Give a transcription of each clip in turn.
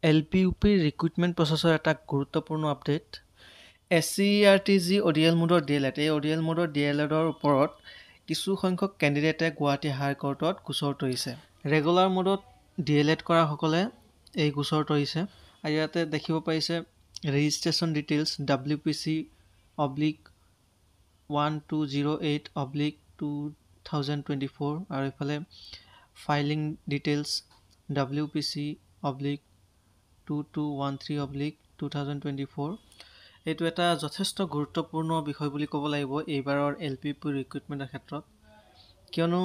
LPUP recruitment processor এটা গুৰুত্বপূৰ্ণ update. SCERTG ODL মোডৰ DLED এই ODL মোডৰ DLEDৰ ওপৰত কিছু সংখ্যক কেণ্ডিডেটে গুৱাহাটী হাইকোৰ্টত গোচৰ তৰিছে। ৰেগুলাৰ মোডত DLED কৰাসকলে এই গোচৰ তৰিছে। আৰু ইয়াতে দেখিব পাৰিছে ৰেজিষ্ট্ৰেশ্যন ডিটেইলছ WPC/1208/2024 আৰু এইফালে ফাইলিং ডিটেইলছ WPC/2213/2024। এইটো এটা যথেষ্ট গুৰুত্বপূৰ্ণ বিষয় বুলি ক'ব লাগিব এইবাৰৰ LPUP ৰিক্ৰুইটমেণ্টৰ ক্ষেত্ৰত, কিয়নো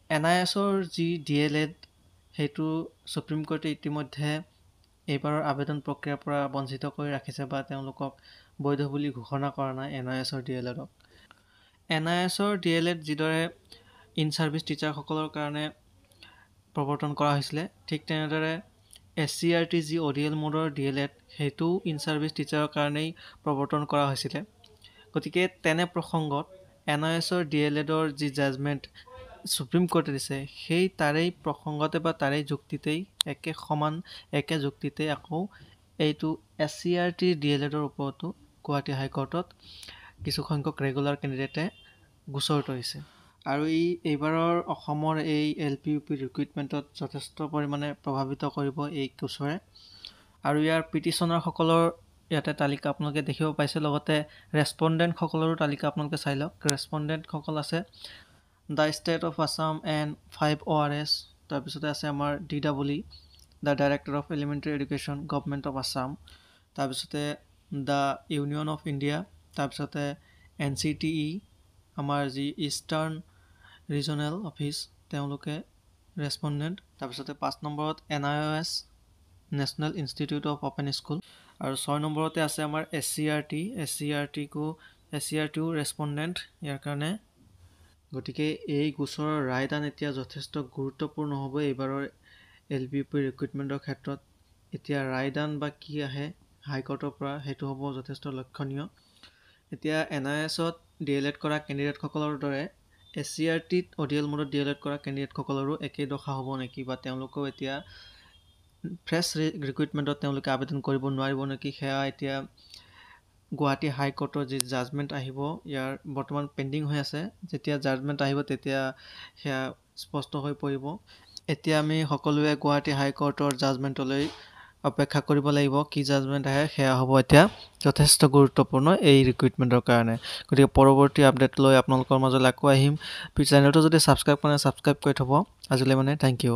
NISৰ যি DLED সেইটো সুপ্ৰিম কোৰ্টে ইতিমধ্যে এইবাৰৰ আবেদন প্ৰক্ৰিয়াৰ পৰা বঞ্চিত কৰি ৰাখিছে বা তেওঁলোকক বৈধ বুলি ঘোষণা কৰা নাই NISৰ DLEDক। NISৰ DLED যিদৰে ইন ছাৰ্ভিচ টিচাৰসকলৰ কাৰণে প্ৰৱৰ্তন কৰা হৈছিলে, ঠিক তেনেদৰে SCERTG ODL মোডৰ DLED সেইটোও ইন ছাৰ্ভিচ টিচাৰৰ কাৰণেই প্ৰৱৰ্তন কৰা হৈছিলে। গতিকে তেনে প্ৰসংগত NISৰ DLEDৰ যি জাজমেণ্ট সুপ্ৰিম কোৰ্টে দিছে, সেই তাৰেই প্ৰসংগতে বা তাৰেই যুক্তিতেই একে যুক্তিতেই আকৌ এইটো SCERT DLEDৰ ওপৰতো গুৱাহাটী হাইকোৰ্টত কিছু সংখ্যক ৰেগুলাৰ কেণ্ডিডেটে গোচৰ তৰিছে। আৰু এইবাৰৰ অসমৰ এই LPUP ৰিক্ৰুইটমেণ্টত যথেষ্ট পৰিমাণে প্ৰভাৱিত কৰিব এই গোচৰে। আৰু ইয়াৰ পিটিশ্যনাৰসকলৰ ইয়াতে তালিকা আপোনালোকে দেখিব পাইছে, লগতে ৰেছপণ্ডেণ্টসকলৰো তালিকা আপোনালোকে চাই লওক। ৰেছপণ্ডেণ্টসকল আছে the state of Assam and 5 ORS, তাৰপিছতে আছে আমাৰ DEE, the director of elementary education government of Assam, তাৰপিছতে দ্য ইউনিয়ন অফ ইণ্ডিয়া, তাৰপিছতে NCTE, আমাৰ যি ইষ্টাৰ্ণ ৰিজনেল অফিচ তেওঁলোকে ৰেছপণ্ডেণ্ট, তাৰপিছতে 5 নম্বৰত NIOS national institute of open school, আৰু 6 নম্বৰতে আছে আমাৰ SCERTও ৰেছপণ্ডেণ্ট ইয়াৰ কাৰণে। গতিকে এই গোচৰৰ ৰায়দান এতিয়া যথেষ্ট গুৰুত্বপূৰ্ণ হ'ব এইবাৰৰ LPUP ৰিক্ৰুইটমেণ্টৰ ক্ষেত্ৰত। এতিয়া ৰায়দান বা কি আহে হাইকোৰ্টৰ পৰা সেইটো হ'ব যথেষ্ট লক্ষণীয়। এতিয়া NISত DLED কৰা কেণ্ডিডেটসকলৰ দৰে SCERTত ODL মোডত DLED কৰা কেণ্ডিডেটসকলৰো একেই দশা হ'ব নেকি, বা তেওঁলোকেও এতিয়া ফ্ৰেছ ৰিক্ৰুইটমেণ্টত তেওঁলোকে আবেদন কৰিব নোৱাৰিব নেকি, সেয়া এতিয়া গুৱাহাটী হাইকোৰ্টৰ যি জাজমেণ্ট আহিব, ইয়াৰ বৰ্তমান পেণ্ডিং হৈ আছে। যেতিয়া জাজমেণ্ট আহিব তেতিয়া সেয়া স্পষ্ট হৈ পৰিব। এতিয়া আমি সকলোৱে গুৱাহাটী হাইকোৰ্টৰ জাজমেণ্টলৈ অপেক্ষা কৰিব লাগিব। কি জাজমেণ্ট আহে সেয়া হ'ব এতিয়া যথেষ্ট গুৰুত্বপূৰ্ণ এই ৰিক্ৰুইটমেণ্টৰ কাৰণে। গতিকে পৰৱৰ্তী আপডেট লৈ আপোনালোকৰ মাজলৈ আকৌ আহিম। চেনেলটো যদি ছাবস্ক্ৰাইব কৰা নাই ছাবস্ক্ৰাইব কৰি থ'ব। আজিলৈ থেংক ইউ।